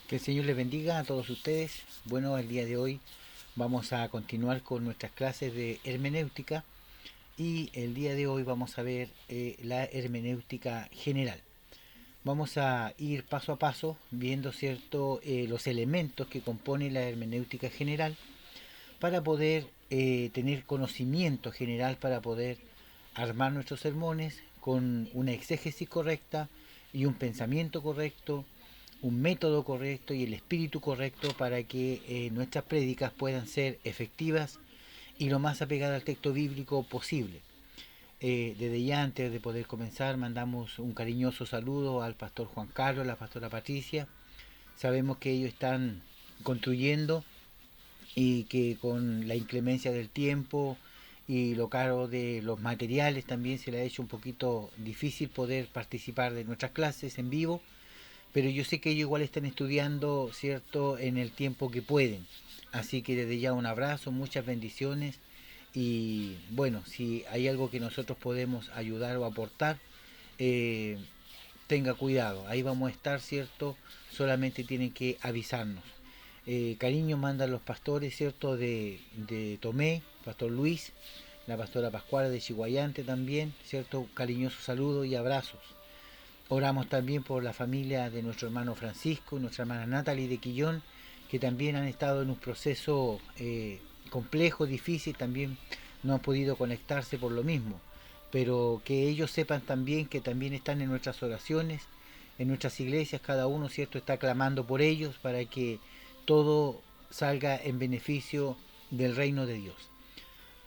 Que el Señor les bendiga a todos ustedes. Bueno, el día de hoy vamos a continuar con nuestras clases de hermenéutica y el día de hoy vamos a ver la hermenéutica general. Vamos a ir paso a paso viendo los elementos que componen la hermenéutica general para poder tener conocimiento general para poder armar nuestros sermones con una exégesis correcta y un pensamiento correcto, un método correcto y el espíritu correcto para que nuestras prédicas puedan ser efectivas y lo más apegadas al texto bíblico posible. Desde ya, antes de poder comenzar, mandamos un cariñoso saludo al pastor Juan Carlos, a la pastora Patricia. Sabemos que ellos están construyendo y que con la inclemencia del tiempo y lo caro de los materiales también se le ha hecho un poquito difícil poder participar de nuestras clases en vivo, pero yo sé que ellos igual están estudiando, ¿cierto?, en el tiempo que pueden. Así que desde ya un abrazo, muchas bendiciones y bueno, si hay algo que nosotros podemos ayudar o aportar, eh, tenga cuidado, ahí vamos a estar, ¿cierto? Solamente tienen que avisarnos. Cariño mandan los pastores, ¿cierto? De Tomé, Pastor Luis, la pastora Pascuala de Chihuayante también, ¿cierto? Cariñosos saludos y abrazos. Oramos también por la familia de nuestro hermano Francisco y nuestra hermana Natalie de Quillón, que también han estado en un proceso complejo, difícil, también no han podido conectarse por lo mismo. Pero que ellos sepan también que también están en nuestras oraciones, en nuestras iglesias, cada uno, ¿cierto?, está clamando por ellos para que todo salga en beneficio del reino de Dios.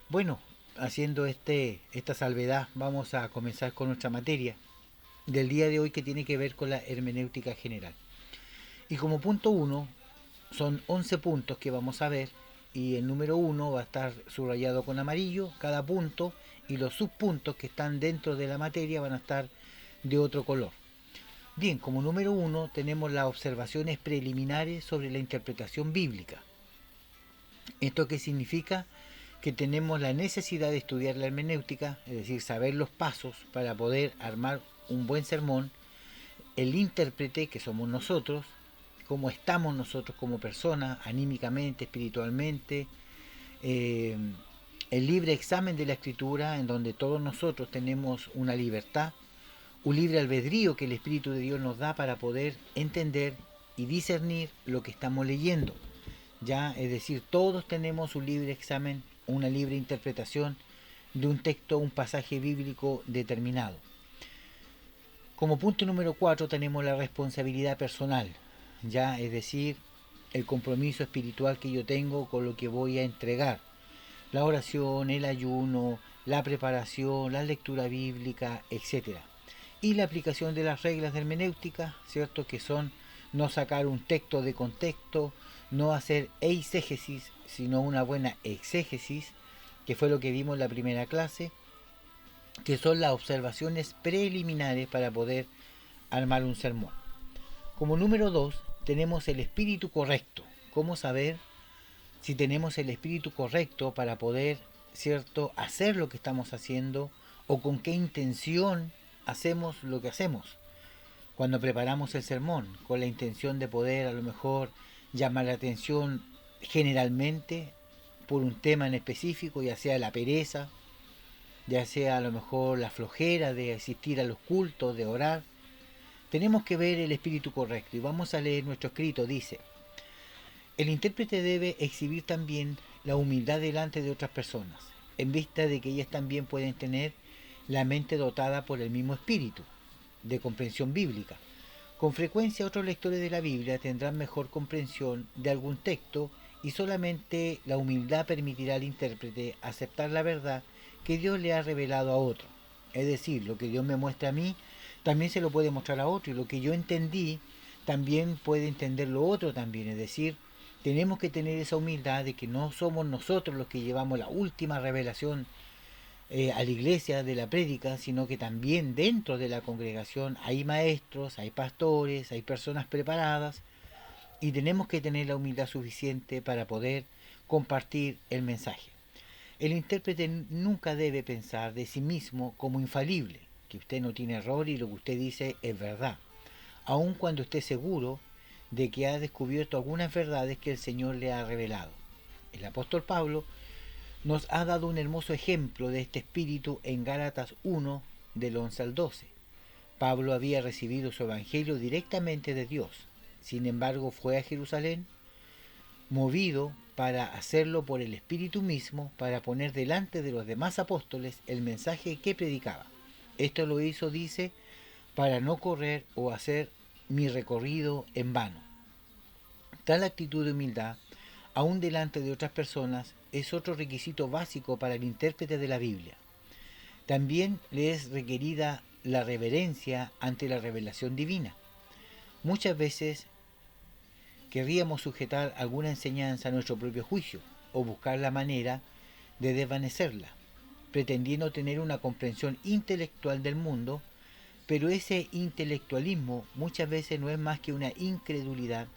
Bueno, haciendo esta salvedad, vamos a comenzar con nuestra materia del día de hoy que tiene que ver con la hermenéutica general. Y como punto uno, son 11 puntos que vamos a ver y el número uno va a estar subrayado con amarillo, cada punto, y los subpuntos que están dentro de la materia van a estar de otro color. Bien, como número uno tenemos las observaciones preliminares sobre la interpretación bíblica. ¿Esto qué significa? Que tenemos la necesidad de estudiar la hermenéutica, es decir, saber los pasos para poder armar un buen sermón, el intérprete, que somos nosotros, cómo estamos nosotros como personas, anímicamente, espiritualmente, eh, el libre examen de la escritura, en donde todos nosotros tenemos una libertad, un libre albedrío que el Espíritu de Dios nos da para poder entender y discernir lo que estamos leyendo. Ya, es decir, todos tenemos un libre examen, una libre interpretación de un texto, un pasaje bíblico determinado. Como punto número 4 tenemos la responsabilidad personal, ya, es decir, el compromiso espiritual que yo tengo con lo que voy a entregar. La oración, el ayuno, la preparación, la lectura bíblica, etcétera. Y la aplicación de las reglas de hermenéutica, ¿cierto? Que son no sacar un texto de contexto, no hacer eisegesis, sino una buena exégesis, que fue lo que vimos en la primera clase, que son las observaciones preliminares para poder armar un sermón. Como número 2 tenemos el espíritu correcto. ¿Cómo saber si tenemos el espíritu correcto para poder, cierto, hacer lo que estamos haciendo o con qué intención hacemos lo que hacemos? Cuando preparamos el sermón, con la intención de poder a lo mejor llamar la atención generalmente por un tema en específico, ya sea la pereza, ya sea a lo mejor la flojera de asistir a los cultos, de orar. Tenemos que ver el espíritu correcto y vamos a leer nuestro escrito. Dice: el intérprete debe exhibir también la humildad delante de otras personas, en vista de que ellas también pueden tener la mente dotada por el mismo espíritu de comprensión bíblica. Con frecuencia otros lectores de la Biblia tendrán mejor comprensión de algún texto y solamente la humildad permitirá al intérprete aceptar la verdad que Dios le ha revelado a otro. Es decir, lo que Dios me muestra a mí también se lo puede mostrar a otro, y lo que yo entendí también puede entenderlo otro también. Es decir, tenemos que tener esa humildad de que no somos nosotros los que llevamos la última revelación a la iglesia de la prédica, sino que también dentro de la congregación hay maestros, hay pastores, hay personas preparadas, y tenemos que tener la humildad suficiente para poder compartir el mensaje. El intérprete nunca debe pensar de sí mismo como infalible, que usted no tiene error y lo que usted dice es verdad, aun cuando esté seguro de que ha descubierto algunas verdades que el Señor le ha revelado. El apóstol Pablo nos ha dado un hermoso ejemplo de este espíritu en Gálatas 1, del 11 al 12. Pablo había recibido su evangelio directamente de Dios. Sin embargo, fue a Jerusalén movido para hacerlo por el Espíritu mismo, para poner delante de los demás apóstoles el mensaje que predicaba. Esto lo hizo, dice, para no correr o hacer mi recorrido en vano. Tal actitud de humildad, aún delante de otras personas, es otro requisito básico para el intérprete de la Biblia. También le es requerida la reverencia ante la revelación divina. Muchas veces querríamos sujetar alguna enseñanza a nuestro propio juicio o buscar la manera de desvanecerla, pretendiendo tener una comprensión intelectual del mundo, pero ese intelectualismo muchas veces no es más que una incredulidad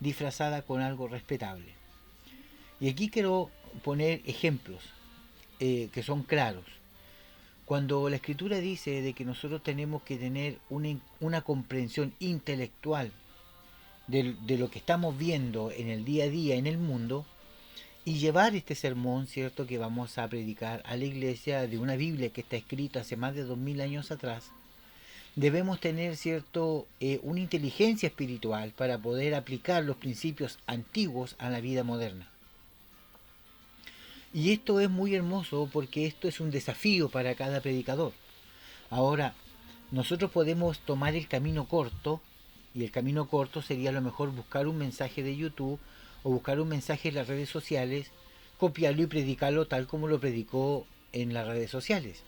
disfrazada con algo respetable. Y aquí quiero poner ejemplos que son claros. Cuando la escritura dice de que nosotros tenemos que tener una comprensión intelectual de lo que estamos viendo en el día a día en el mundo, y llevar este sermón, cierto, que vamos a predicar a la iglesia de una Biblia que está escrita hace más de 2000 años atrás, debemos tener, cierto, una inteligencia espiritual para poder aplicar los principios antiguos a la vida moderna. Y esto es muy hermoso porque esto es un desafío para cada predicador. Ahora, nosotros podemos tomar el camino corto, y el camino corto sería a lo mejor buscar un mensaje de YouTube o buscar un mensaje en las redes sociales, copiarlo y predicarlo tal como lo predicó en las redes sociales.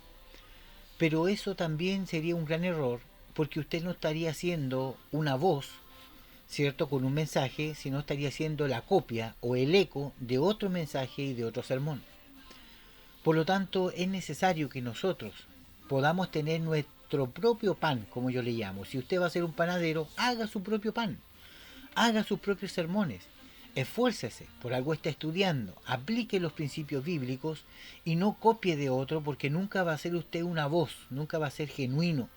Pero eso también sería un gran error porque usted no estaría haciendo una voz, ¿cierto?, con un mensaje, sino estaría haciendo la copia o el eco de otro mensaje y de otro sermón. Por lo tanto, es necesario que nosotros podamos tener nuestro propio pan, como yo le llamo. Si usted va a ser un panadero, haga su propio pan, haga sus propios sermones, esfuércese, por algo está estudiando, aplique los principios bíblicos y no copie de otro, porque nunca va a ser usted una voz, nunca va a ser genuino,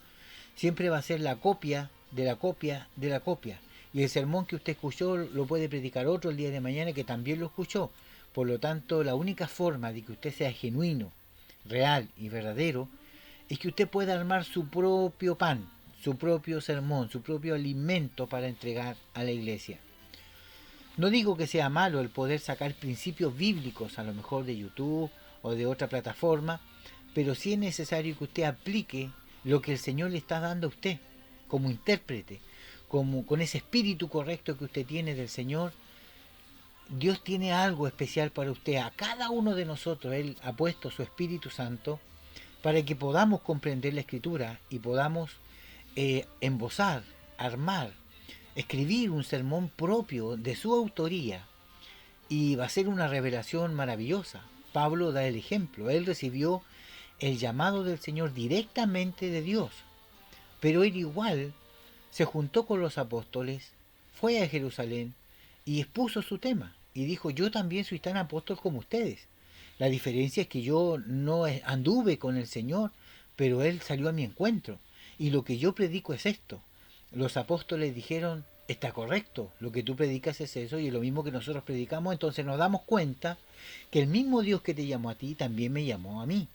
siempre va a ser la copia de la copia de la copia. Y el sermón que usted escuchó lo puede predicar otro el día de mañana que también lo escuchó. Por lo tanto, la única forma de que usted sea genuino, real y verdadero es que usted pueda armar su propio pan, su propio sermón, su propio alimento para entregar a la iglesia. No digo que sea malo el poder sacar principios bíblicos, a lo mejor de YouTube o de otra plataforma, pero sí es necesario que usted aplique lo que el Señor le está dando a usted como intérprete, como con ese espíritu correcto que usted tiene del Señor. Dios tiene algo especial para usted, a cada uno de nosotros. Él ha puesto su Espíritu Santo para que podamos comprender la Escritura y podamos embozar, armar, escribir un sermón propio de su autoría, y va a ser una revelación maravillosa. Pablo da el ejemplo, él recibió el llamado del Señor directamente de Dios, pero él igual se juntó con los apóstoles, fue a Jerusalén y expuso su tema y dijo: yo también soy tan apóstol como ustedes. La diferencia es que yo no anduve con el Señor, pero Él salió a mi encuentro. Y lo que yo predico es esto. Los apóstoles dijeron: está correcto, lo que tú predicas es eso, y es lo mismo que nosotros predicamos. Entonces nos damos cuenta que el mismo Dios que te llamó a ti también me llamó a mí.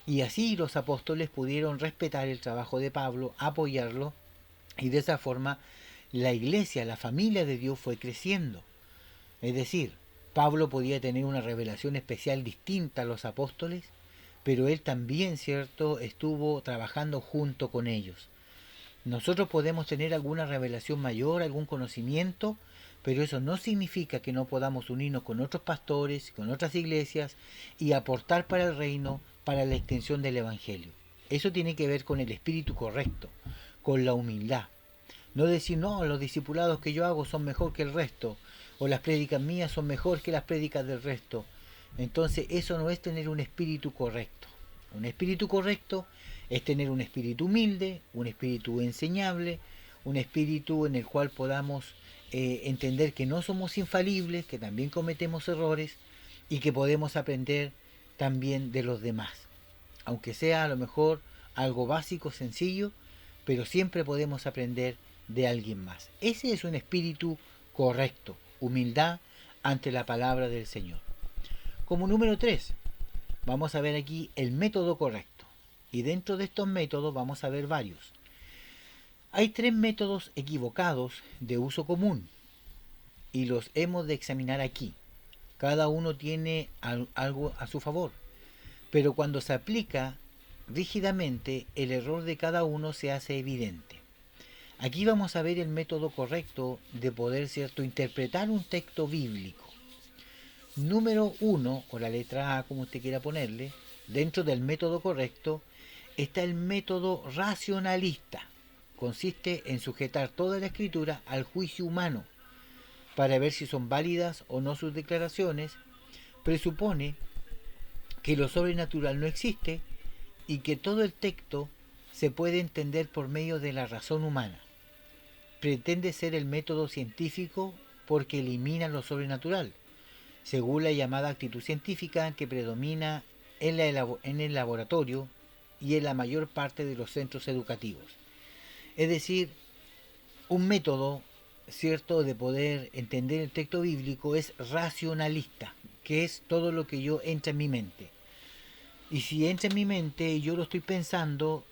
Y así los apóstoles pudieron respetar el trabajo de Pablo, apoyarlo, y de esa forma la iglesia, la familia de Dios fue creciendo. Es decir, Pablo podía tener una revelación especial distinta a los apóstoles, pero él también, cierto, estuvo trabajando junto con ellos. Nosotros podemos tener alguna revelación mayor, algún conocimiento, pero eso no significa que no podamos unirnos con otros pastores, con otras iglesias y aportar para el reino, para la extensión del evangelio. Eso tiene que ver con el espíritu correcto, con la humildad. No decir: no, los discipulados que yo hago son mejor que el resto, o las prédicas mías son mejor que las prédicas del resto. Entonces eso no es tener un espíritu correcto. Un espíritu correcto es tener un espíritu humilde, un espíritu enseñable, un espíritu en el cual podamos entender que no somos infalibles, que también cometemos errores y que podemos aprender también de los demás. Aunque sea a lo mejor algo básico, sencillo, pero siempre podemos aprender de alguien más. Ese es un espíritu correcto, humildad ante la palabra del Señor. Como número 3, vamos a ver aquí el método correcto. Y dentro de estos métodos vamos a ver varios. Hay 3 métodos equivocados de uso común y los hemos de examinar aquí. Cada uno tiene algo a su favor, pero cuando se aplica rígidamente, el error de cada uno se hace evidente. Aquí vamos a ver el método correcto de poder, ¿cierto?, interpretar un texto bíblico. Número 1, o la letra A, como usted quiera ponerle, dentro del método correcto, está el método racionalista. Consiste en sujetar toda la escritura al juicio humano para ver si son válidas o no sus declaraciones. Presupone que lo sobrenatural no existe y que todo el texto se puede entender por medio de la razón humana. Pretende ser el método científico porque elimina lo sobrenatural, según la llamada actitud científica que predomina en el laboratorio y en la mayor parte de los centros educativos. Es decir, un método, cierto, de poder entender el texto bíblico es racionalista, que es todo lo que yo entra en mi mente. Y si entra en mi mente y yo lo estoy pensando,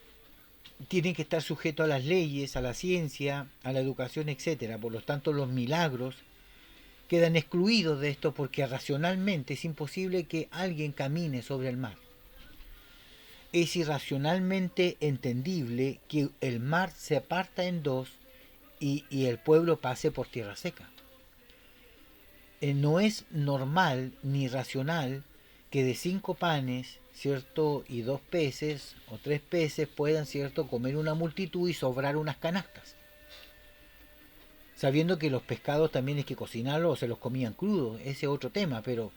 tiene que estar sujeto a las leyes, a la ciencia, a la educación, etcétera. Por lo tanto, los milagros quedan excluidos de esto porque racionalmente es imposible que alguien camine sobre el mar. Es irracionalmente entendible que el mar se parta en dos y el pueblo pase por tierra seca. No es normal ni racional que de 5 panes, ¿cierto?, y 2 peces o 3 peces puedan, ¿cierto?, comer una multitud y sobrar unas canastas. Sabiendo que los pescados también hay que cocinarlos o se los comían crudos, ese es otro tema, pero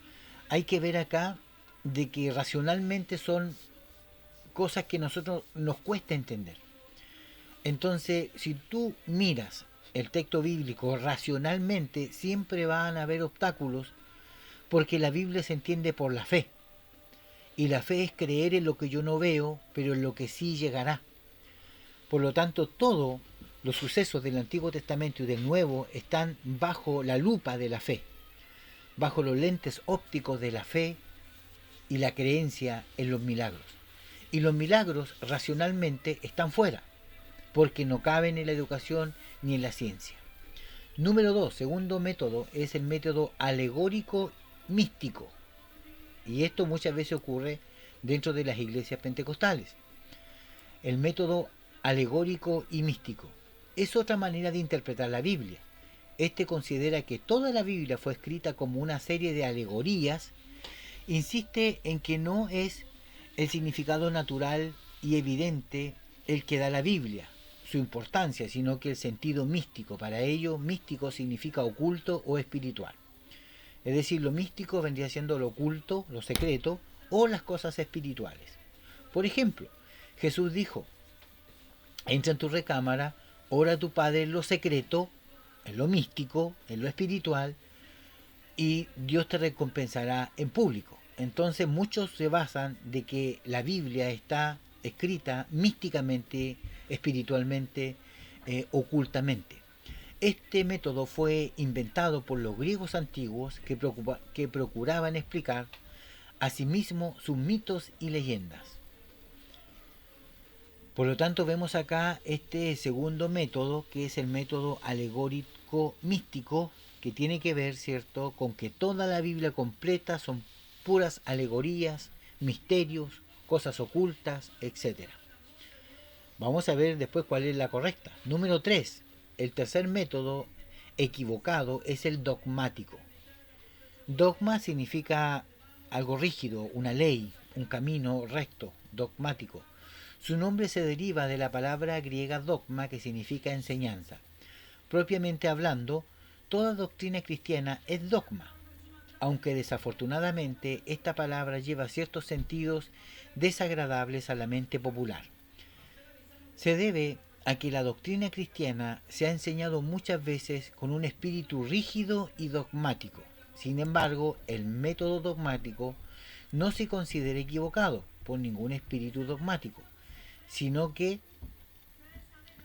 hay que ver acá de que racionalmente son cosas que a nosotros nos cuesta entender. Entonces, si tú miras el texto bíblico racionalmente, siempre van a haber obstáculos porque la Biblia se entiende por la fe. Y la fe es creer en lo que yo no veo, pero en lo que sí llegará. Por lo tanto, todos los sucesos del Antiguo Testamento y del Nuevo están bajo la lupa de la fe, bajo los lentes ópticos de la fe y la creencia en los milagros. Y los milagros racionalmente están fuera, porque no caben en la educación ni en la ciencia. Número 2, segundo método, es el método alegórico místico. Y esto muchas veces ocurre dentro de las iglesias pentecostales. El método alegórico y místico es otra manera de interpretar la Biblia. Este considera que toda la Biblia fue escrita como una serie de alegorías. Insiste en que no es el significado natural y evidente el que da la Biblia, su importancia, sino que el sentido místico. Para ello, místico significa oculto o espiritual. Es decir, lo místico vendría siendo lo oculto, lo secreto, o las cosas espirituales. Por ejemplo, Jesús dijo: entra en tu recámara, ora a tu Padre en lo secreto, en lo místico, en lo espiritual, y Dios te recompensará en público. Entonces muchos se basan de que la Biblia está escrita místicamente, espiritualmente, ocultamente. Este método fue inventado por los griegos antiguos que procuraban explicar a sí mismos sus mitos y leyendas. Por lo tanto, vemos acá este segundo método, que es el método alegórico místico, que tiene que ver, ¿cierto?, con que toda la Biblia completa son puras alegorías, misterios, cosas ocultas, etc. Vamos a ver después cuál es la correcta. Número 3. El tercer método equivocado es el dogmático. Dogma significa algo rígido, una ley, un camino recto, dogmático. Su nombre se deriva de la palabra griega dogma, que significa enseñanza. Propiamente hablando, toda doctrina cristiana es dogma, aunque desafortunadamente esta palabra lleva ciertos sentidos desagradables a la mente popular. Se debe a que la doctrina cristiana se ha enseñado muchas veces con un espíritu rígido y dogmático. Sin embargo, el método dogmático no se considera equivocado por ningún espíritu dogmático, sino que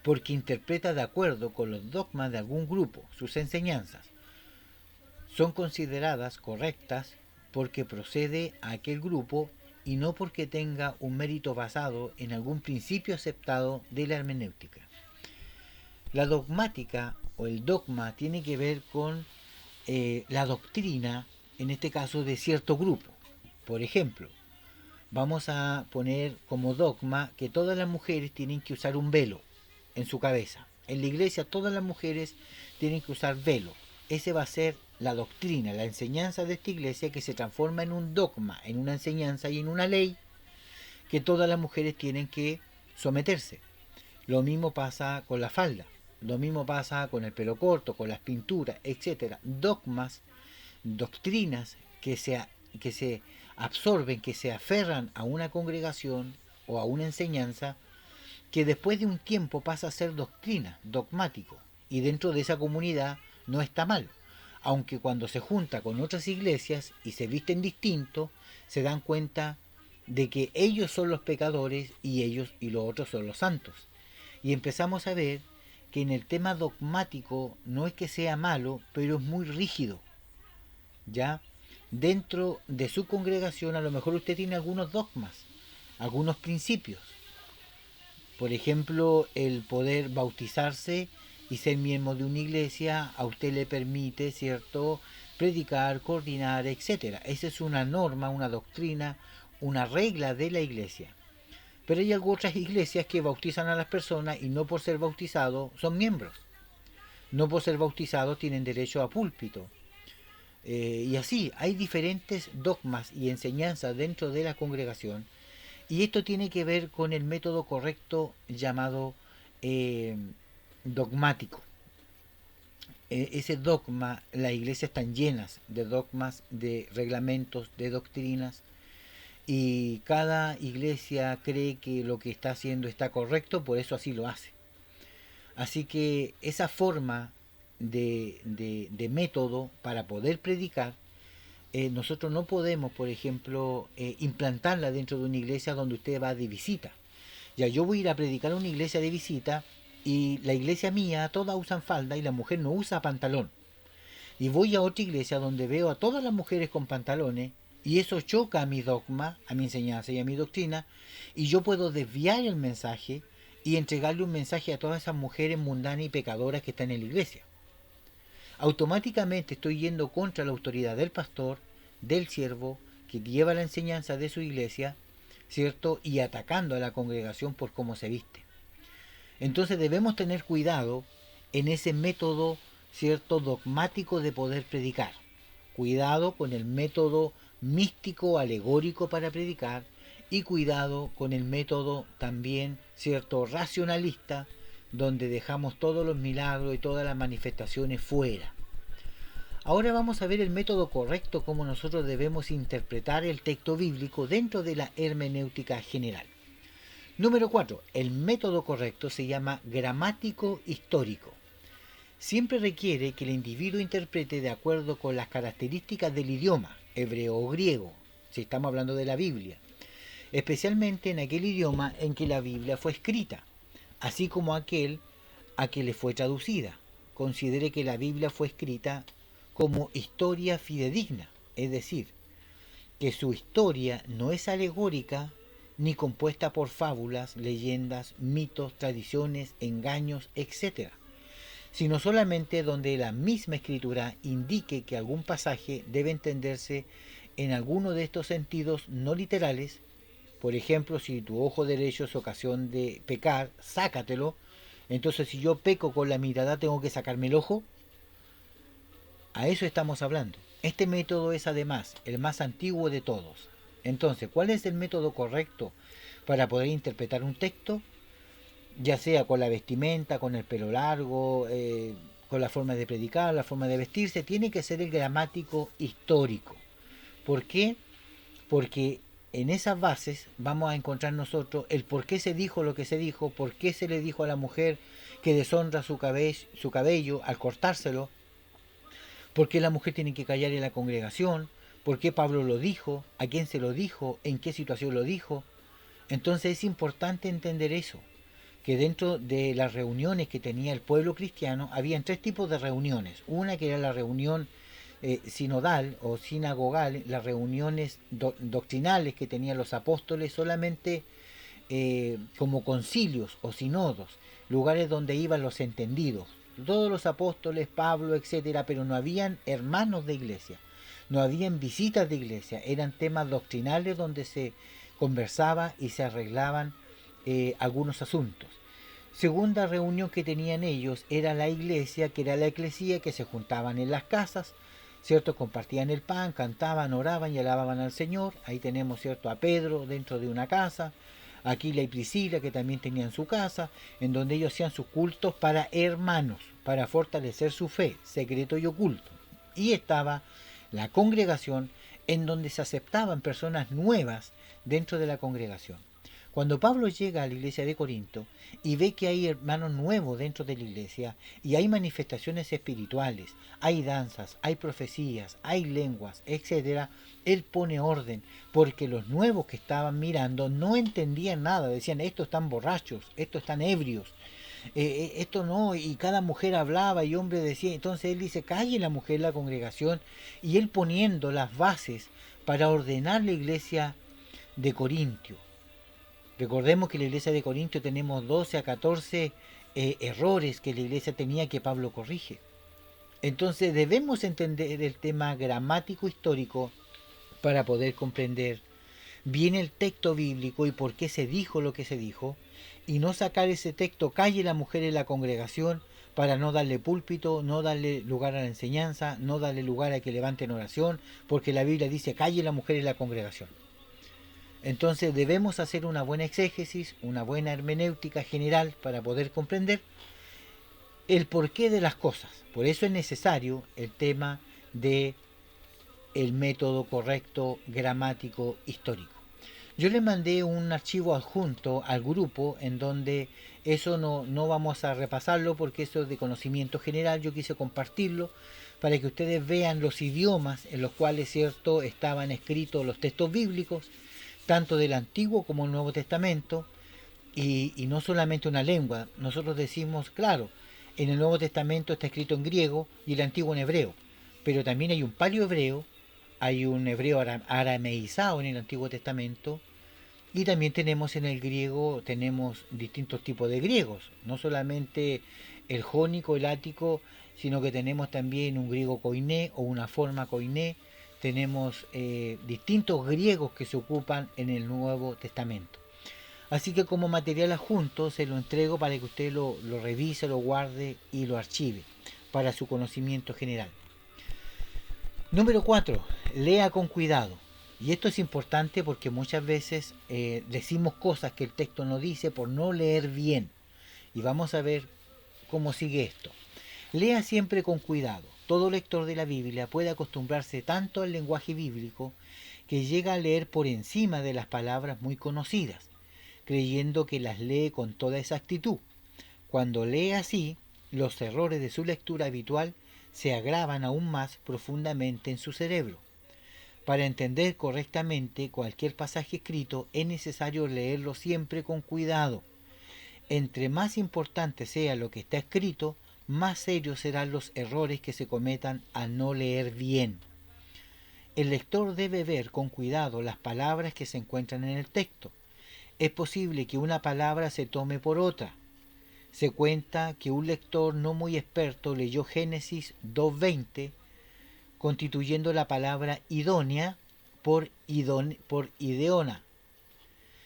porque interpreta de acuerdo con los dogmas de algún grupo sus enseñanzas, son consideradas correctas porque procede a aquel grupo y no porque tenga un mérito basado en algún principio aceptado de la hermenéutica. La dogmática o el dogma tiene que ver con la doctrina, en este caso de cierto grupo. Por ejemplo, vamos a poner como dogma que todas las mujeres tienen que usar un velo en su cabeza. En la iglesia todas las mujeres tienen que usar velo. Ese va a ser la doctrina, la enseñanza de esta iglesia, que se transforma en un dogma, en una enseñanza y en una ley que todas las mujeres tienen que someterse. Lo mismo pasa con la falda, lo mismo pasa con el pelo corto, con las pinturas, etcétera. Dogmas, doctrinas que se absorben, que se aferran a una congregación o a una enseñanza, que después de un tiempo pasa a ser doctrina, dogmático, y dentro de esa comunidad no está mal, aunque cuando se junta con otras iglesias y se visten distinto, se dan cuenta de que ellos son los pecadores y ellos y los otros son los santos. Y empezamos a ver que en el tema dogmático no es que sea malo, pero es muy rígido. ¿Ya? Dentro de su congregación a lo mejor usted tiene algunos dogmas, algunos principios. Por ejemplo, el poder bautizarse y ser miembro de una iglesia a usted le permite, ¿cierto?, predicar, coordinar, etcétera. Esa es una norma, una doctrina, una regla de la iglesia. Pero hay otras iglesias que bautizan a las personas y no por ser bautizados son miembros. No por ser bautizados tienen derecho a púlpito. Y así, hay diferentes dogmas y enseñanzas dentro de la congregación. Y esto tiene que ver con el método correcto llamado eh, dogmático. Ese dogma, las iglesias están llenas de dogmas, de reglamentos, de doctrinas, y cada iglesia cree que lo que está haciendo está correcto, por eso así lo hace. Así que esa forma de método para poder predicar, nosotros no podemos, por ejemplo, implantarla dentro de una iglesia donde usted va de visita. Ya, yo voy a ir a predicar a una iglesia de visita y la iglesia mía todas usan falda y la mujer no usa pantalón. Y voy a otra iglesia donde veo a todas las mujeres con pantalones y eso choca a mi dogma, a mi enseñanza y a mi doctrina, y yo puedo desviar el mensaje y entregarle un mensaje a todas esas mujeres mundanas y pecadoras que están en la iglesia. Automáticamente estoy yendo contra la autoridad del pastor, del siervo, que lleva la enseñanza de su iglesia, ¿cierto? Y atacando a la congregación por cómo se viste. Entonces debemos tener cuidado en ese método, ¿cierto?, dogmático de poder predicar. Cuidado con el método místico, alegórico para predicar, y cuidado con el método también, ¿cierto?, racionalista, donde dejamos todos los milagros y todas las manifestaciones fuera. Ahora vamos a ver el método correcto, cómo nosotros debemos interpretar el texto bíblico dentro de la hermenéutica general. Número 4. El método correcto se llama gramático histórico. Siempre requiere que el individuo interprete de acuerdo con las características del idioma, hebreo o griego, si estamos hablando de la Biblia, especialmente en aquel idioma en que la Biblia fue escrita, así como aquel a que le fue traducida. Considere que la Biblia fue escrita como historia fidedigna, es decir, que su historia no es alegórica ni compuesta por fábulas, leyendas, mitos, tradiciones, engaños, etc., sino solamente donde la misma escritura indique que algún pasaje debe entenderse en alguno de estos sentidos no literales. Por ejemplo, si tu ojo derecho es ocasión de pecar, sácatelo. Entonces, si yo peco con la mirada, ¿tengo que sacarme el ojo? A eso estamos hablando. Este método es además el más antiguo de todos. Entonces, ¿cuál es el método correcto para poder interpretar un texto? Ya sea con la vestimenta, con el pelo largo, con la forma de predicar, la forma de vestirse, tiene que ser el gramático histórico. ¿Por qué? Porque en esas bases vamos a encontrar nosotros el por qué se dijo lo que se dijo, por qué se le dijo a la mujer que deshonra su cabello al cortárselo, por qué la mujer tiene que callar en la congregación, por qué Pablo lo dijo, a quién se lo dijo, en qué situación lo dijo. Entonces es importante entender eso, que dentro de las reuniones que tenía el pueblo cristiano, habían tres tipos de reuniones. Una que era la reunión sinodal o sinagogal, las reuniones doctrinales que tenían los apóstoles solamente como concilios o sinodos, lugares donde iban los entendidos, todos los apóstoles, Pablo, etcétera, pero no habían hermanos de iglesia, no habían visitas de iglesia, eran temas doctrinales donde se conversaba y se arreglaban algunos asuntos. Segunda reunión que tenían ellos era la iglesia, que era la eclesía, que se juntaban en las casas, ¿cierto? Compartían el pan, cantaban, oraban y alababan al Señor. Ahí tenemos, ¿cierto?, a Pedro dentro de una casa, Aquila y Priscila, que también tenían su casa, en donde ellos hacían sus cultos para hermanos, para fortalecer su fe, secreto y oculto. Y estaba la congregación, en donde se aceptaban personas nuevas dentro de la congregación. Cuando Pablo llega a la iglesia de Corinto y ve que hay hermanos nuevos dentro de la iglesia y hay manifestaciones espirituales, hay danzas, hay profecías, hay lenguas, etcétera, él pone orden, porque los nuevos que estaban mirando no entendían nada, decían, estos están borrachos, estos están ebrios, esto no, y cada mujer hablaba y hombre decía, entonces él dice, calle la mujer la congregación, y él poniendo las bases para ordenar la iglesia de Corintio. Recordemos que en la iglesia de Corintio tenemos 12 a 14 errores que la iglesia tenía que Pablo corrige. Entonces debemos entender el tema gramático histórico para poder comprender bien el texto bíblico y por qué se dijo lo que se dijo, y no sacar ese texto, calle la mujer en la congregación, para no darle púlpito, no darle lugar a la enseñanza, no darle lugar a que levanten oración, porque la Biblia dice calle la mujer en la congregación. Entonces debemos hacer una buena exégesis, una buena hermenéutica general para poder comprender el porqué de las cosas. Por eso es necesario el tema de el método correcto gramático histórico. Yo le mandé un archivo adjunto al grupo en donde eso no vamos a repasarlo porque eso es de conocimiento general. Yo quise compartirlo para que ustedes vean los idiomas en los cuales, cierto, estaban escritos los textos bíblicos, tanto del Antiguo como el Nuevo Testamento, y no solamente una lengua. Nosotros decimos, claro, en el Nuevo Testamento está escrito en griego y el Antiguo en hebreo, pero también hay un paleohebreo, hay un hebreo arameizado en el Antiguo Testamento, y también tenemos en el griego, tenemos distintos tipos de griegos, no solamente el jónico, el ático, sino que tenemos también un griego koiné o una forma koiné. Tenemos distintos griegos que se ocupan en el Nuevo Testamento. Así que como material adjunto se lo entrego para que usted lo revise, lo guarde y lo archive para su conocimiento general. Número 4. Lea con cuidado. Y esto es importante porque muchas veces decimos cosas que el texto no dice por no leer bien. Y vamos a ver cómo sigue esto. Lea siempre con cuidado. Todo lector de la Biblia puede acostumbrarse tanto al lenguaje bíblico que llega a leer por encima de las palabras muy conocidas, creyendo que las lee con toda exactitud. Cuando lee así, los errores de su lectura habitual se agravan aún más profundamente en su cerebro. Para entender correctamente cualquier pasaje escrito es necesario leerlo siempre con cuidado. Entre más importante sea lo que está escrito, más serios serán los errores que se cometan al no leer bien. El lector debe ver con cuidado las palabras que se encuentran en el texto. Es posible que una palabra se tome por otra. Se cuenta que un lector no muy experto leyó Génesis 2:20, constituyendo la palabra idónea por ideona.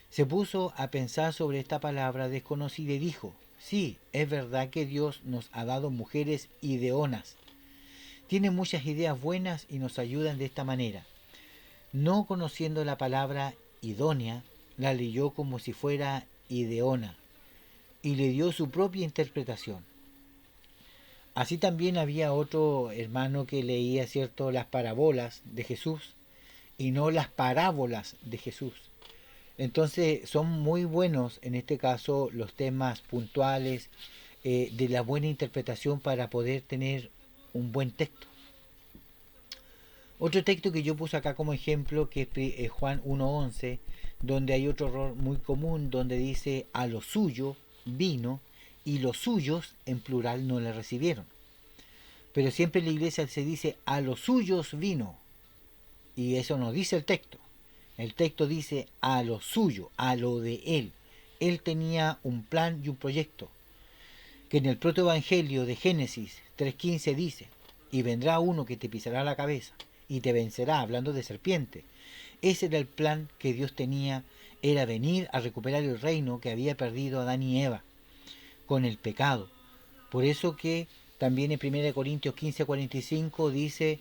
Se puso a pensar sobre esta palabra desconocida y dijo, sí, es verdad que Dios nos ha dado mujeres ideonas. Tiene muchas ideas buenas y nos ayudan de esta manera. No conociendo la palabra idónea, la leyó como si fuera ideona y le dio su propia interpretación. Así también había otro hermano que leía, cierto, las parábolas de Jesús y no las parábolas de Jesús. Entonces son muy buenos en este caso los temas puntuales de la buena interpretación para poder tener un buen texto. Otro texto que yo puse acá como ejemplo que es Juan 1:11, donde hay otro error muy común donde dice a lo suyo vino y los suyos en plural no le recibieron. pero siempre en la iglesia se dice a los suyos vino, y eso no dice el texto. El texto dice a lo suyo, a lo de él. Él tenía un plan y un proyecto, que en el protoevangelio de Génesis 3:15 dice, y vendrá uno que te pisará la cabeza y te vencerá, hablando de serpiente. Ese era el plan que Dios tenía, era venir a recuperar el reino que había perdido Adán y Eva con el pecado. Por eso que también en 1 Corintios 15:45 dice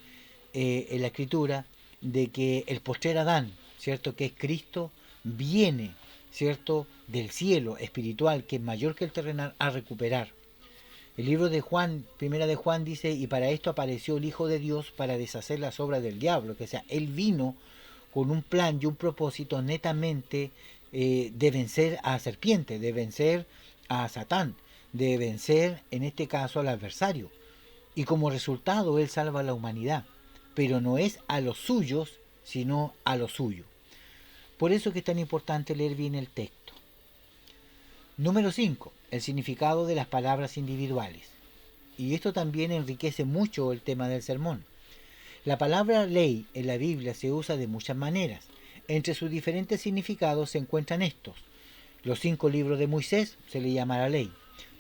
en la escritura de que el postrer Adán, ¿cierto? Que es Cristo, viene, ¿cierto? Del cielo espiritual, que es mayor que el terrenal, a recuperar. El libro de Juan, primera de Juan dice, y para esto apareció el Hijo de Dios para deshacer las obras del diablo, que sea, él vino con un plan y un propósito netamente de vencer a la serpiente, de vencer a Satán, de vencer en este caso al adversario. Y como resultado él salva a la humanidad, pero no es a los suyos, sino a lo suyo. Por eso que es tan importante leer bien el texto. Número 5. El significado de las palabras individuales. Y esto también enriquece mucho el tema del sermón. La palabra ley en la Biblia se usa de muchas maneras. Entre sus diferentes significados se encuentran estos. Los 5 libros de Moisés se le llama la ley.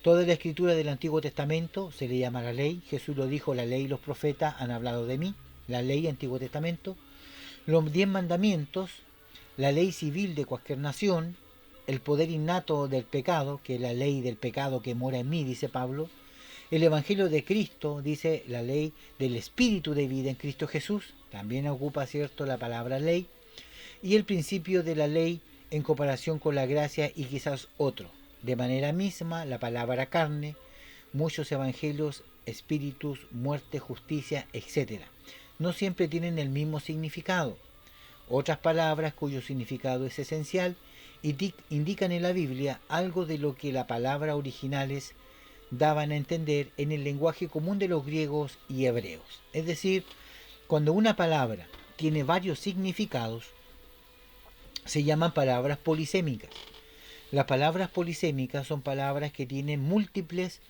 Toda la escritura del Antiguo Testamento se le llama la ley. Jesús lo dijo, la ley y los profetas han hablado de mí. La ley, Antiguo Testamento. Los 10 mandamientos, la ley civil de cualquier nación, el poder innato del pecado, que es la ley del pecado que mora en mí, dice Pablo. El Evangelio de Cristo, dice la ley del Espíritu de vida en Cristo Jesús, también ocupa, cierto, la palabra ley, y el principio de la ley en comparación con la gracia y quizás otro. De manera misma, la palabra carne, muchos evangelios, espíritus, muerte, justicia, etc. No siempre tienen el mismo significado. Otras palabras cuyo significado es esencial indican en la Biblia algo de lo que las palabras originales daban a entender en el lenguaje común de los griegos y hebreos. Es decir, cuando una palabra tiene varios significados, se llaman palabras polisémicas. Las palabras polisémicas son palabras que tienen múltiples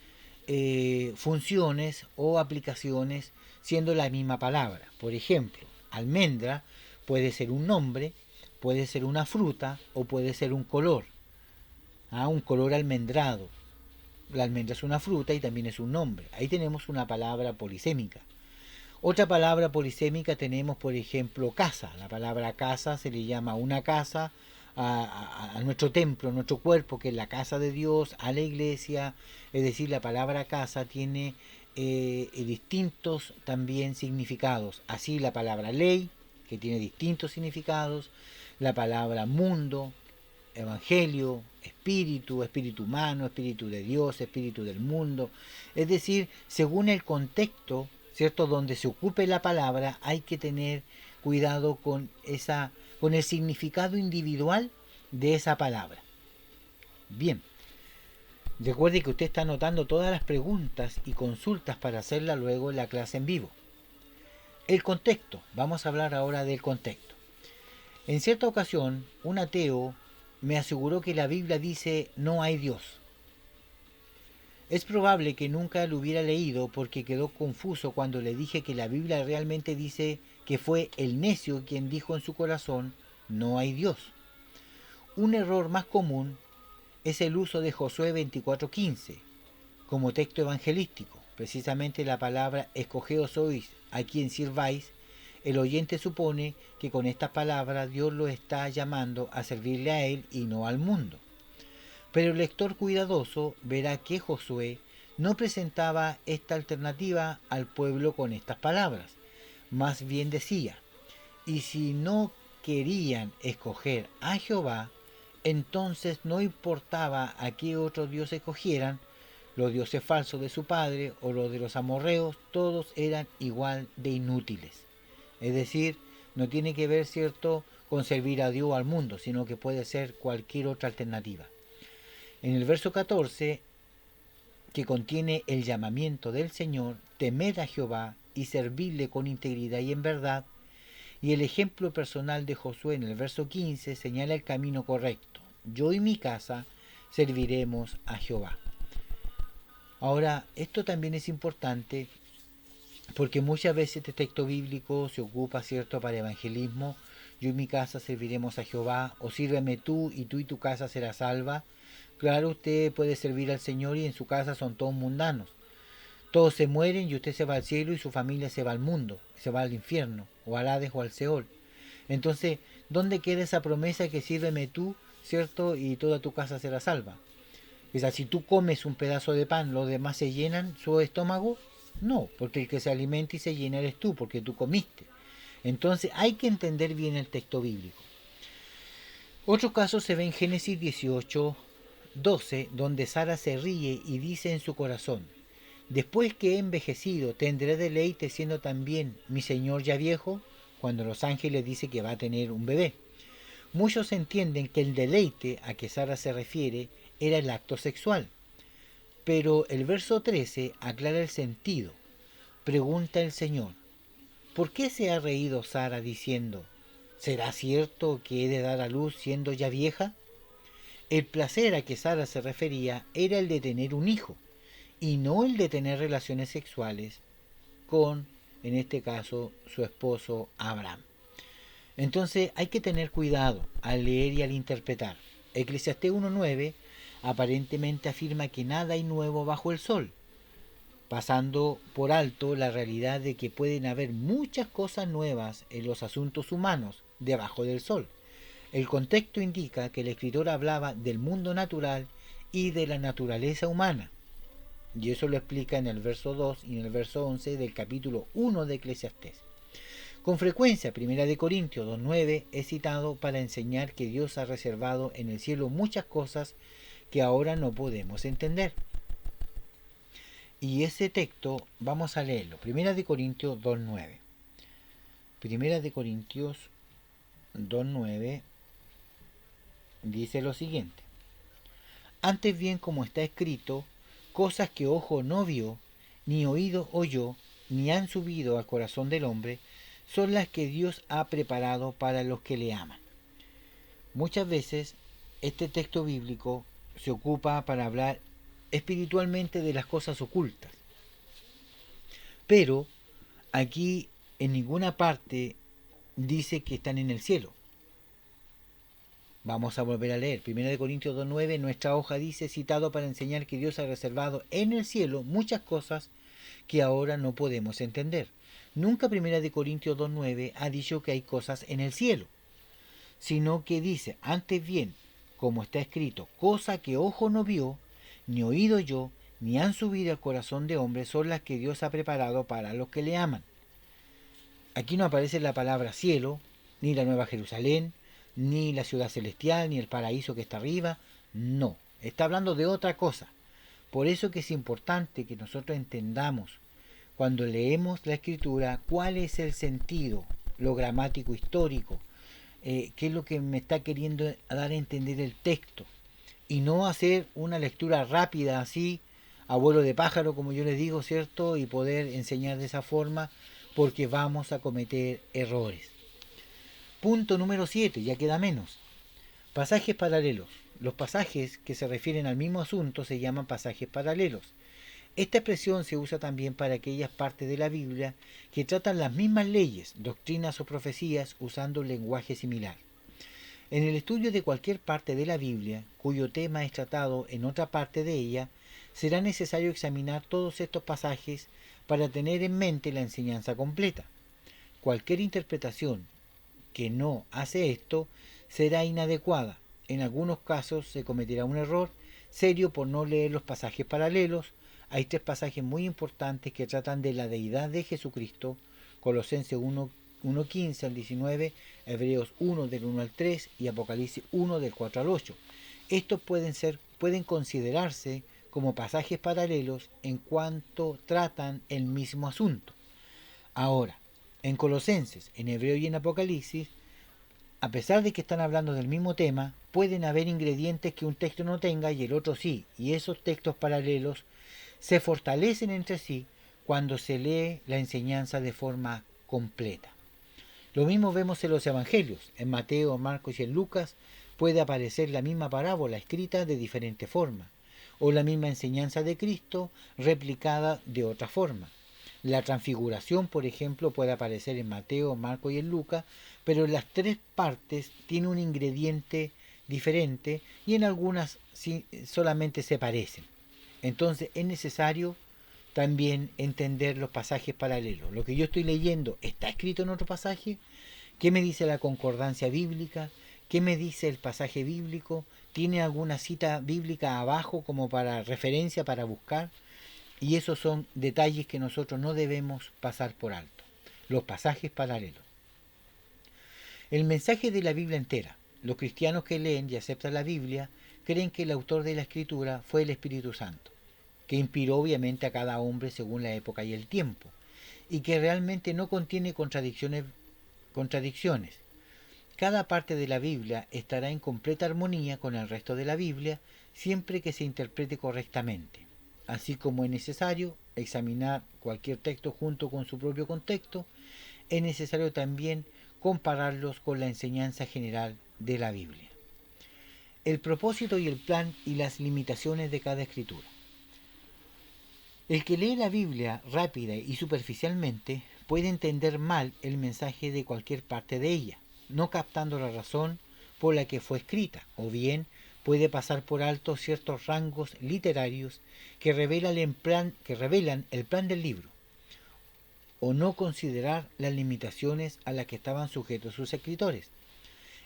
funciones o aplicaciones siendo la misma palabra. Por ejemplo, almendra puede ser un nombre, puede ser una fruta o puede ser un color. Un color almendrado. La almendra es una fruta y también es un nombre. Ahí tenemos una palabra polisémica. Otra palabra polisémica tenemos, por ejemplo, casa. La palabra casa se le llama una casa a nuestro templo, a nuestro cuerpo, que es la casa de Dios, a la iglesia. Es decir, la palabra casa tiene distintos también significados. Así la palabra ley, que tiene distintos significados. La palabra mundo, evangelio, espíritu, espíritu humano, espíritu de Dios, espíritu del mundo. Es decir, según el contexto, ¿cierto?, donde se ocupe la palabra, hay que tener cuidado con el significado individual de esa palabra. Bien, recuerde que usted está anotando todas las preguntas y consultas para hacerla luego en la clase en vivo. El contexto, vamos a hablar ahora del contexto. En cierta ocasión, un ateo me aseguró que la Biblia dice no hay Dios. Es probable que nunca lo hubiera leído porque quedó confuso cuando le dije que la Biblia realmente dice que fue el necio quien dijo en su corazón no hay Dios. Un error más común es el uso de Josué 24:15 como texto evangelístico. Precisamente la palabra escogeos sois a quien sirváis. El oyente supone que con estas palabras Dios lo está llamando a servirle a él y no al mundo. Pero el lector cuidadoso verá que Josué no presentaba esta alternativa al pueblo con estas palabras. Más bien decía, y si no querían escoger a Jehová, entonces no importaba a qué otro dios escogieran, los dioses falsos de su padre o los de los amorreos, todos eran igual de inútiles. Es decir, no tiene que ver, cierto, con servir a Dios o al mundo, sino que puede ser cualquier otra alternativa. En el verso 14, que contiene el llamamiento del Señor, temed a Jehová y servirle con integridad y en verdad, y el ejemplo personal de Josué en el verso 15 señala el camino correcto. Yo y mi casa serviremos a Jehová. Ahora, esto también es importante porque muchas veces este texto bíblico se ocupa, ¿cierto?, para evangelismo. Yo y mi casa serviremos a Jehová, o sírveme tú y tu casa será salva. Claro, usted puede servir al Señor y en su casa son todos mundanos. Todos se mueren y usted se va al cielo y su familia se va al mundo, se va al infierno, o al Hades o al Seol. Entonces, ¿dónde queda esa promesa que sírveme tú, ¿cierto? Y toda tu casa será salva? O sea, si tú comes un pedazo de pan, ¿los demás se llenan su estómago? No, porque el que se alimenta y se llena eres tú, porque tú comiste. Entonces hay que entender bien el texto bíblico. Otro caso se ve en Génesis 18:12, donde Sara se ríe y dice en su corazón: después que he envejecido, tendré deleite siendo también mi señor ya viejo, cuando los ángeles dicen que va a tener un bebé. Muchos entienden que el deleite a que Sara se refiere era el acto sexual, pero el verso 13 aclara el sentido. Pregunta el Señor: ¿por qué se ha reído Sara diciendo: ¿será cierto que he de dar a luz siendo ya vieja? El placer a que Sara se refería era el de tener un hijo, y no el de tener relaciones sexuales con, en este caso, su esposo Abraham. Entonces hay que tener cuidado al leer y al interpretar. Eclesiastés 1:9 aparentemente afirma que nada hay nuevo bajo el sol, pasando por alto la realidad de que pueden haber muchas cosas nuevas en los asuntos humanos debajo del sol. El contexto indica que el escritor hablaba del mundo natural y de la naturaleza humana, y eso lo explica en el verso 2 y en el verso 11 del capítulo 1 de Eclesiastés. Con frecuencia, 1 Corintios 2:9 es citado para enseñar que Dios ha reservado en el cielo muchas cosas que ahora no podemos entender. Y ese texto vamos a leerlo. 1 Corintios 2:9. 1 Corintios 2:9 dice lo siguiente: antes bien, como está escrito, cosas que ojo no vio, ni oído oyó, ni han subido al corazón del hombre, son las que Dios ha preparado para los que le aman. Muchas veces este texto bíblico se ocupa para hablar espiritualmente de las cosas ocultas, pero aquí en ninguna parte dice que están en el cielo. Vamos a volver a leer. 1 Corintios 2:9, nuestra hoja dice, citado para enseñar que Dios ha reservado en el cielo muchas cosas que ahora no podemos entender. Nunca 1 Corintios 2:9 ha dicho que hay cosas en el cielo, sino que dice, antes bien, como está escrito, cosa que ojo no vio, ni oído yo, ni han subido al corazón de hombre, son las que Dios ha preparado para los que le aman. Aquí no aparece la palabra cielo, ni la Nueva Jerusalén, ni la ciudad celestial, ni el paraíso que está arriba. No, está hablando de otra cosa. Por eso que es importante que nosotros entendamos, cuando leemos la Escritura, cuál es el sentido, lo gramático histórico, qué es lo que me está queriendo dar a entender el texto, y no hacer una lectura rápida así, abuelo de pájaro, como yo les digo, ¿cierto? Y poder enseñar de esa forma, porque vamos a cometer errores. Punto número 7, ya queda menos. Pasajes paralelos. Los pasajes que se refieren al mismo asunto se llaman pasajes paralelos. Esta expresión se usa también para aquellas partes de la Biblia que tratan las mismas leyes, doctrinas o profecías usando un lenguaje similar. En el estudio de cualquier parte de la Biblia, cuyo tema es tratado en otra parte de ella, será necesario examinar todos estos pasajes para tener en mente la enseñanza completa. Cualquier interpretación que no hace esto será inadecuada. En algunos casos se cometerá un error serio por no leer los pasajes paralelos. Hay 3 pasajes muy importantes que tratan de la deidad de Jesucristo: Colosenses 1:15 al 19, Hebreos 1 del 1 al 3 y Apocalipsis 1 del 4 al 8. Estos pueden considerarse como pasajes paralelos en cuanto tratan el mismo asunto. Ahora, en Colosenses, en Hebreo y en Apocalipsis, a pesar de que están hablando del mismo tema, pueden haber ingredientes que un texto no tenga y el otro sí, y esos textos paralelos se fortalecen entre sí cuando se lee la enseñanza de forma completa. Lo mismo vemos en los evangelios. En Mateo, Marcos y en Lucas puede aparecer la misma parábola escrita de diferente forma, o la misma enseñanza de Cristo replicada de otra forma. La transfiguración, por ejemplo, puede aparecer en Mateo, Marco y en Lucas, pero en las tres partes tiene un ingrediente diferente y en algunas sí, solamente se parecen. Entonces es necesario también entender los pasajes paralelos. Lo que yo estoy leyendo está escrito en otro pasaje. ¿Qué me dice la concordancia bíblica? ¿Qué me dice el pasaje bíblico? ¿Tiene alguna cita bíblica abajo como para referencia, para buscar? Y esos son detalles que nosotros no debemos pasar por alto. Los pasajes paralelos. El mensaje de la Biblia entera. Los cristianos que leen y aceptan la Biblia creen que el autor de la escritura fue el Espíritu Santo, que inspiró obviamente a cada hombre según la época y el tiempo, y que realmente no contiene contradicciones. Cada parte de la Biblia estará en completa armonía con el resto de la Biblia siempre que se interprete correctamente. Así como es necesario examinar cualquier texto junto con su propio contexto, es necesario también compararlos con la enseñanza general de la Biblia. El propósito y el plan y las limitaciones de cada escritura. El que lee la Biblia rápida y superficialmente puede entender mal el mensaje de cualquier parte de ella, no captando la razón por la que fue escrita, o bien puede pasar por alto ciertos rangos literarios que revelan el plan del libro, o no considerar las limitaciones a las que estaban sujetos sus escritores.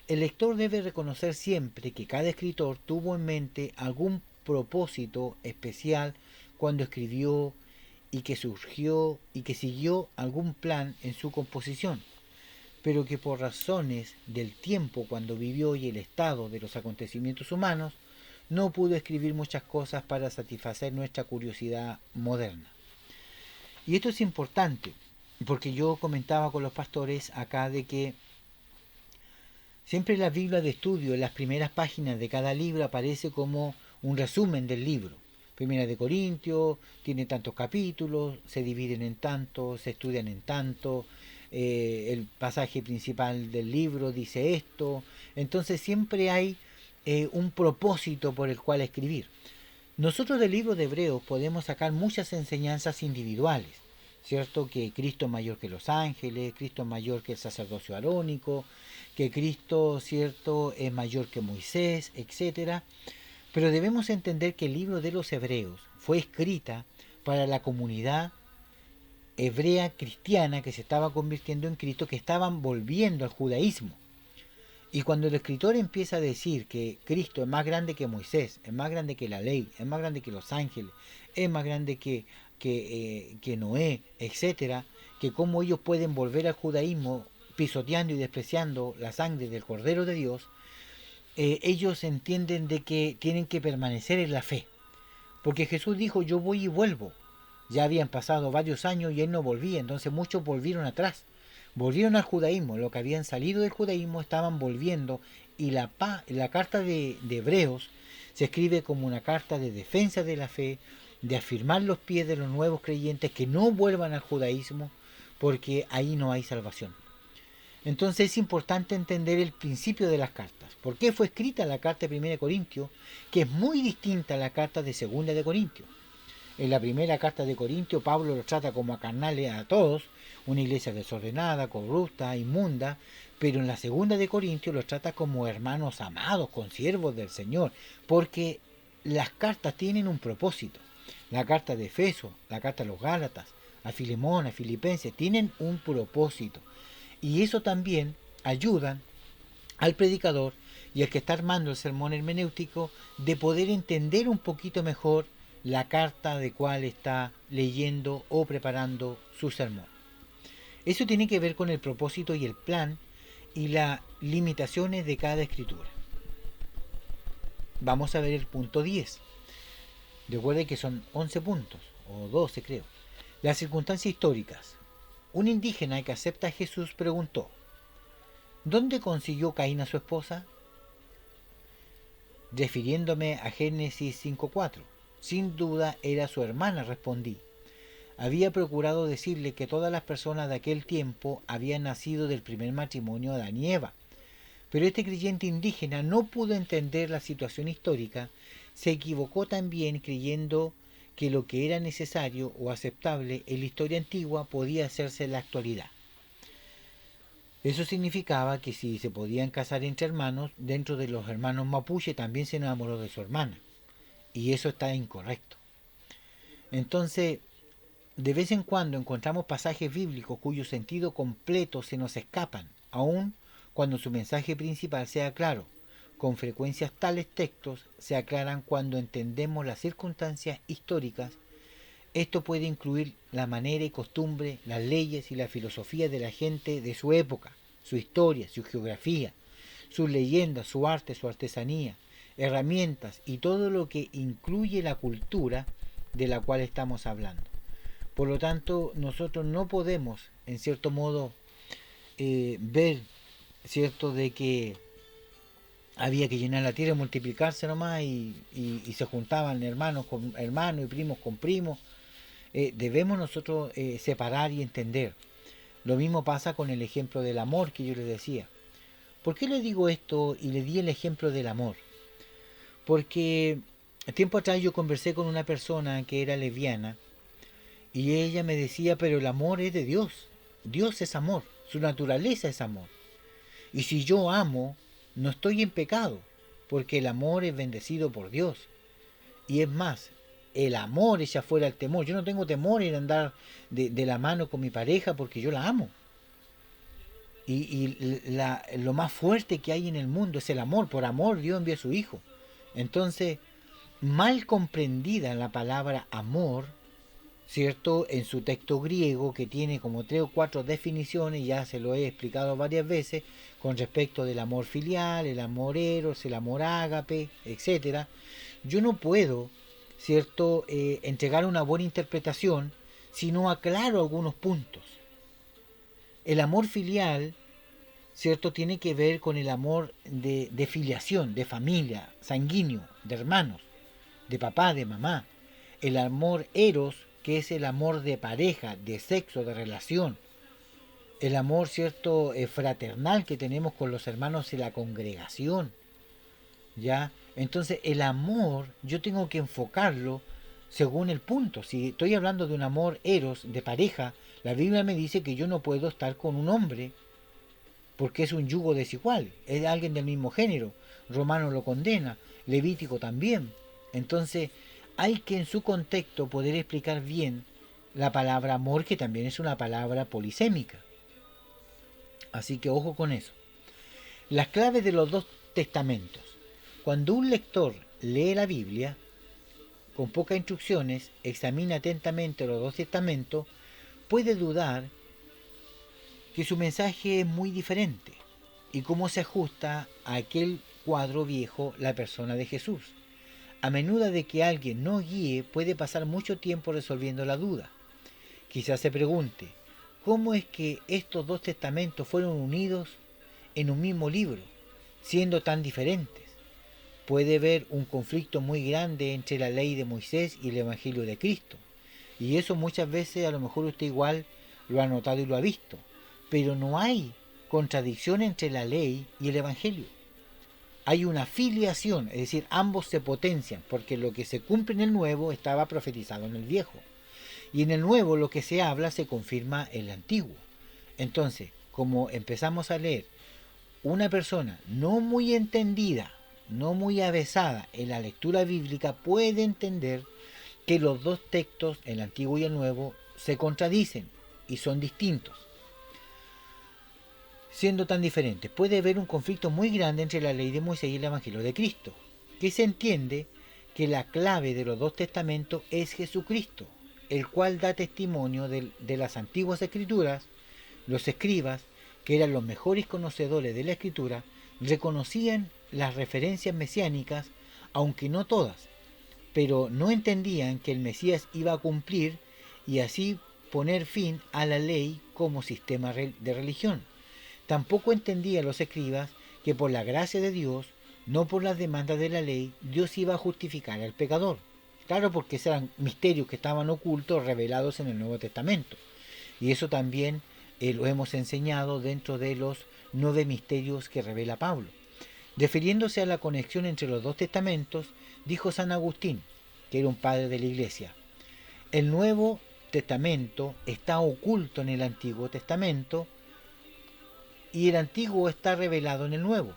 El lector debe reconocer siempre que cada escritor tuvo en mente algún propósito especial cuando escribió y que surgió y que siguió algún plan en su composición, pero que por razones del tiempo cuando vivió y el estado de los acontecimientos humanos, no pudo escribir muchas cosas para satisfacer nuestra curiosidad moderna. Y esto es importante, porque yo comentaba con los pastores acá de que siempre la Biblia de estudio, en las primeras páginas de cada libro, aparece como un resumen del libro. Primera de Corintios, tiene tantos capítulos, se dividen en tantos, se estudian en tantos, el pasaje principal del libro dice esto. Entonces siempre hay un propósito por el cual escribir. Nosotros del libro de Hebreos podemos sacar muchas enseñanzas individuales, ¿cierto? Que Cristo es mayor que los ángeles, Cristo es mayor que el sacerdocio arónico, que Cristo, ¿cierto?, es mayor que Moisés, etcétera. Pero debemos entender que el libro de los Hebreos fue escrita para la comunidad hebrea cristiana que se estaba convirtiendo en Cristo, que estaban volviendo al judaísmo. Y cuando el escritor empieza a decir que Cristo es más grande que Moisés, es más grande que la ley, es más grande que los ángeles, es más grande que Noé, etcétera, que cómo ellos pueden volver al judaísmo pisoteando y despreciando la sangre del Cordero de Dios, ellos entienden de que tienen que permanecer en la fe. Porque Jesús dijo, yo voy y vuelvo. Ya habían pasado varios años y él no volvía, entonces muchos volvieron atrás. Volvieron al judaísmo, lo que habían salido del judaísmo estaban volviendo, y la carta de Hebreos se escribe como una carta de defensa de la fe, de afirmar los pies de los nuevos creyentes que no vuelvan al judaísmo, porque ahí no hay salvación. Entonces es importante entender el principio de las cartas. ¿Por qué fue escrita la carta de 1 Corintios, que es muy distinta a la carta de 2 de Corintios? En la primera carta de Corintios, Pablo los trata como a carnales a todos, una iglesia desordenada, corrupta, inmunda, pero en la segunda de Corintios los trata como hermanos amados, consiervos del Señor, porque las cartas tienen un propósito. La carta de Efeso, la carta a los Gálatas, a Filemón, a Filipenses, tienen un propósito. Y eso también ayuda al predicador y al que está armando el sermón hermenéutico de poder entender un poquito mejor la carta de cual está leyendo o preparando su sermón. Eso tiene que ver con el propósito y el plan y las limitaciones de cada escritura. Vamos a ver el punto 10. Recuerden que son 11 puntos, o 12 creo. Las circunstancias históricas. Un indígena que acepta a Jesús preguntó, ¿dónde consiguió Caín a su esposa? Refiriéndome a Génesis 5:4. Sin duda era su hermana, respondí. Había procurado decirle que todas las personas de aquel tiempo habían nacido del primer matrimonio de Adán y Eva. Pero este creyente indígena no pudo entender la situación histórica, se equivocó también creyendo que lo que era necesario o aceptable en la historia antigua podía hacerse en la actualidad. Eso significaba que si se podían casar entre hermanos, dentro de los hermanos mapuche también se enamoró de su hermana. Y eso está incorrecto. Entonces, de vez en cuando encontramos pasajes bíblicos cuyo sentido completo se nos escapan, aun cuando su mensaje principal sea claro. Con frecuencia tales textos se aclaran cuando entendemos las circunstancias históricas. Esto puede incluir la manera y costumbre, las leyes y la filosofía de la gente de su época, su historia, su geografía, sus leyendas, su arte, su artesanía, herramientas y todo lo que incluye la cultura de la cual estamos hablando. Por lo tanto, nosotros no podemos, en cierto modo, ver, cierto, de que había que llenar la tierra y multiplicarse nomás y se juntaban hermanos con hermanos y primos con primos. Debemos nosotros separar y entender. Lo mismo pasa con el ejemplo del amor que yo les decía. ¿Por qué le digo esto y le di el ejemplo del amor? Porque tiempo atrás yo conversé con una persona que era lesbiana y ella me decía, pero el amor es de Dios. Dios es amor, su naturaleza es amor. Y si yo amo, no estoy en pecado, porque el amor es bendecido por Dios. Y es más, el amor echa fuera el temor. Yo no tengo temor en andar de la mano con mi pareja porque yo la amo. Lo más fuerte que hay en el mundo es el amor. Por amor Dios envió a su Hijo. Entonces, mal comprendida la palabra amor, ¿cierto? En su texto griego, que tiene como 3 o 4 definiciones, ya se lo he explicado varias veces, con respecto del amor filial, el amor eros, el amor ágape, etcétera. Yo no puedo, ¿cierto?, entregar una buena interpretación si no aclaro algunos puntos. El amor filial, ¿cierto?, tiene que ver con el amor de filiación, de familia, sanguíneo, de hermanos, de papá, de mamá. El amor eros, que es el amor de pareja, de sexo, de relación. El amor, ¿cierto?, fraternal que tenemos con los hermanos de la congregación. ¿Ya? Entonces el amor yo tengo que enfocarlo según el punto. Si estoy hablando de un amor eros, de pareja, la Biblia me dice que yo no puedo estar con un hombre porque es un yugo desigual, es alguien del mismo género. Romano lo condena, Levítico también. Entonces hay que en su contexto poder explicar bien la palabra amor, que también es una palabra polisémica. Así que ojo con eso. Las claves de los dos testamentos. Cuando un lector lee la Biblia, con pocas instrucciones, examina atentamente los dos testamentos, puede dudar que su mensaje es muy diferente y cómo se ajusta a aquel cuadro viejo la persona de Jesús. A menudo de que alguien no guíe, puede pasar mucho tiempo resolviendo la duda. Quizás se pregunte, ¿cómo es que estos dos testamentos fueron unidos en un mismo libro, siendo tan diferentes? Puede haber un conflicto muy grande entre la ley de Moisés y el Evangelio de Cristo. Y eso muchas veces a lo mejor usted igual lo ha notado y lo ha visto. Pero no hay contradicción entre la ley y el Evangelio. Hay una filiación, es decir, ambos se potencian, porque lo que se cumple en el Nuevo estaba profetizado en el Viejo. Y en el Nuevo lo que se habla se confirma en el Antiguo. Entonces, como empezamos a leer, una persona no muy entendida, no muy avesada en la lectura bíblica, puede entender que los dos textos, el Antiguo y el Nuevo, se contradicen y son distintos. Siendo tan diferentes, puede haber un conflicto muy grande entre la ley de Moisés y el Evangelio de Cristo, que se entiende que la clave de los dos testamentos es Jesucristo, el cual da testimonio de las antiguas escrituras. Los escribas, que eran los mejores conocedores de la escritura, reconocían las referencias mesiánicas, aunque no todas, pero no entendían que el Mesías iba a cumplir y así poner fin a la ley como sistema de religión. Tampoco entendían los escribas que por la gracia de Dios, no por las demandas de la ley, Dios iba a justificar al pecador. Claro, porque eran misterios que estaban ocultos, revelados en el Nuevo Testamento. Y eso también lo hemos enseñado dentro de los 9 misterios que revela Pablo. Refiriéndose a la conexión entre los dos testamentos, dijo San Agustín, que era un padre de la Iglesia: El Nuevo Testamento está oculto en el Antiguo Testamento y el Antiguo está revelado en el Nuevo.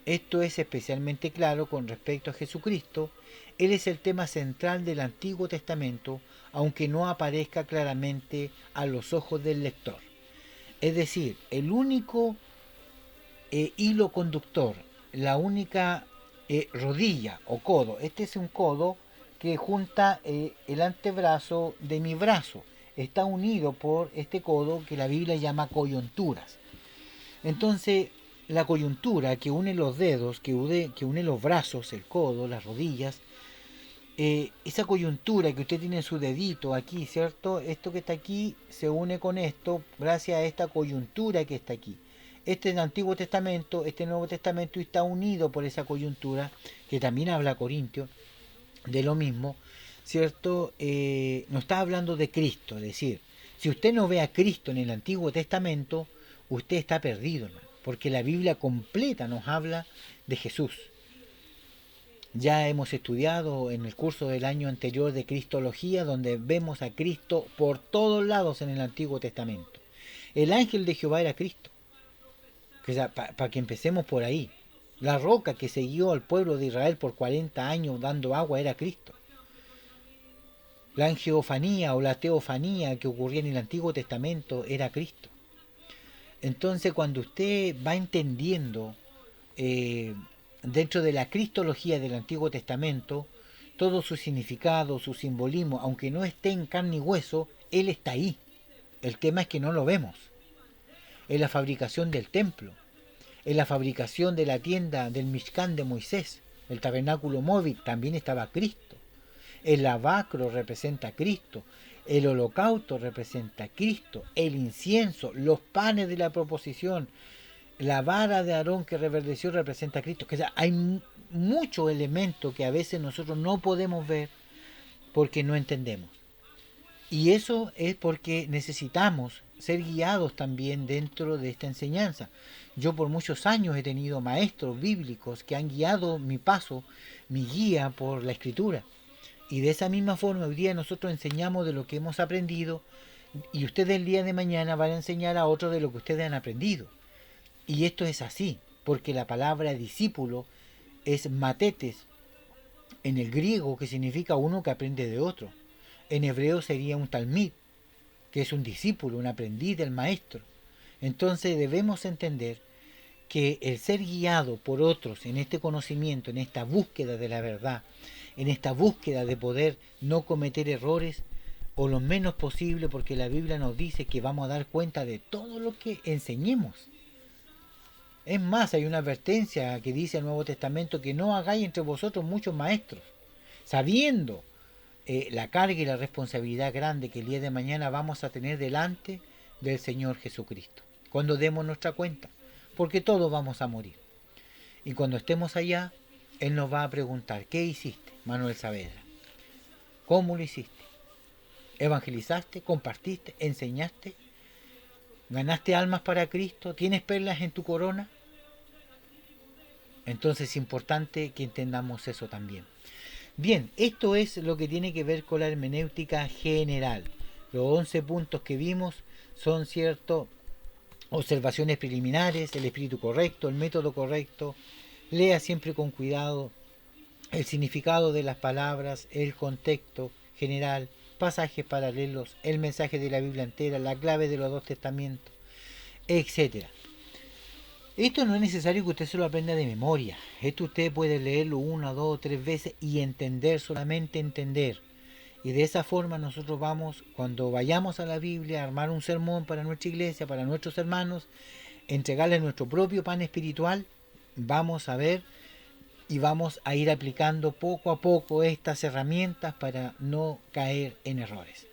Esto es especialmente claro con respecto a Jesucristo. Él es el tema central del Antiguo Testamento, aunque no aparezca claramente a los ojos del lector. Es decir, el único hilo conductor, la única rodilla o codo, este es un codo que junta el antebrazo de mi brazo, está unido por este codo que la Biblia llama coyunturas. Entonces, la coyuntura que une los dedos, que une los brazos, el codo, las rodillas, esa coyuntura que usted tiene en su dedito aquí, ¿cierto? Esto que está aquí se une con esto gracias a esta coyuntura que está aquí. Este es el Antiguo Testamento, este Nuevo Testamento está unido por esa coyuntura, que también habla Corintios, de lo mismo, ¿cierto? No está hablando de Cristo, es decir, si usted no ve a Cristo en el Antiguo Testamento, usted está perdido, ¿no? Porque la Biblia completa nos habla de Jesús. Ya hemos estudiado en el curso del año anterior de Cristología, donde vemos a Cristo por todos lados en el Antiguo Testamento. El ángel de Jehová era Cristo. Para que empecemos por ahí. La roca que siguió al pueblo de Israel por 40 años dando agua era Cristo. La angeofanía o la teofanía que ocurría en el Antiguo Testamento era Cristo. Entonces, cuando usted va entendiendo dentro de la cristología del Antiguo Testamento todo su significado, su simbolismo, aunque no esté en carne y hueso, Él está ahí. El tema es que no lo vemos. En la fabricación del templo, en la fabricación de la tienda del Mishkan de Moisés, el tabernáculo móvil, también estaba Cristo. El lavacro representa a Cristo, el holocausto representa a Cristo, el incienso, los panes de la proposición, la vara de Aarón que reverdeció representa a Cristo. O sea, hay muchos elementos que a veces nosotros no podemos ver porque no entendemos. Y eso es porque necesitamos ser guiados también dentro de esta enseñanza. Yo por muchos años he tenido maestros bíblicos que han guiado mi paso, mi guía por la Escritura. Y de esa misma forma hoy día nosotros enseñamos de lo que hemos aprendido y ustedes el día de mañana van a enseñar a otros de lo que ustedes han aprendido. Y esto es así, porque la palabra discípulo es matetes en el griego, que significa uno que aprende de otro. En hebreo sería un talmid, que es un discípulo, un aprendiz del maestro. Entonces debemos entender que el ser guiado por otros en este conocimiento, en esta búsqueda de la verdad, en esta búsqueda de poder no cometer errores o lo menos posible, porque la Biblia nos dice que vamos a dar cuenta de todo lo que enseñemos. Es más, hay una advertencia que dice el Nuevo Testamento que no hagáis entre vosotros muchos maestros, sabiendo la carga y la responsabilidad grande que el día de mañana vamos a tener delante del Señor Jesucristo, cuando demos nuestra cuenta, porque todos vamos a morir. Y cuando estemos allá, Él nos va a preguntar, ¿qué hiciste, Manuel Saavedra? ¿Cómo lo hiciste? ¿Evangelizaste? ¿Compartiste? ¿Enseñaste? ¿Ganaste almas para Cristo? ¿Tienes perlas en tu corona? Entonces es importante que entendamos eso también. Bien, esto es lo que tiene que ver con la hermenéutica general. Los 11 puntos que vimos son, cierto, observaciones preliminares, el espíritu correcto, el método correcto. Lea siempre con cuidado el significado de las palabras, el contexto general, pasajes paralelos, el mensaje de la Biblia entera, la clave de los dos testamentos, etcétera. Esto no es necesario que usted se lo aprenda de memoria. Esto usted puede leerlo 1, 2, 3 veces y entender, solamente entender. Y de esa forma nosotros vamos, cuando vayamos a la Biblia, a armar un sermón para nuestra iglesia, para nuestros hermanos, entregarles nuestro propio pan espiritual, vamos a ver y vamos a ir aplicando poco a poco estas herramientas para no caer en errores.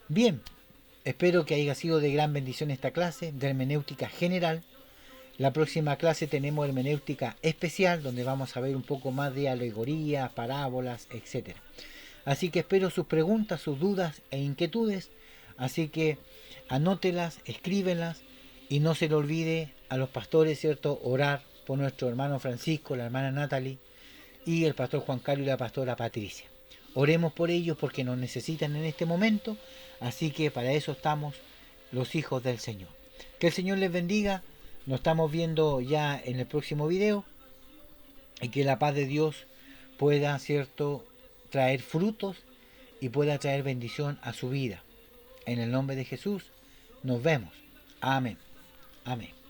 Bien, espero que haya sido de gran bendición esta clase de hermenéutica general. La próxima clase tenemos hermenéutica especial, donde vamos a ver un poco más de alegorías, parábolas, etc. Así que espero sus preguntas, sus dudas e inquietudes. Así que anótelas, escríbelas y no se le olvide a los pastores, ¿cierto?, orar por nuestro hermano Francisco, la hermana Natalie y el pastor Juan Carlos y la pastora Patricia. Oremos por ellos porque nos necesitan en este momento, así que para eso estamos los hijos del Señor. Que el Señor les bendiga, nos estamos viendo ya en el próximo video y que la paz de Dios pueda, cierto, traer frutos y pueda traer bendición a su vida. En el nombre de Jesús, nos vemos. Amén. Amén.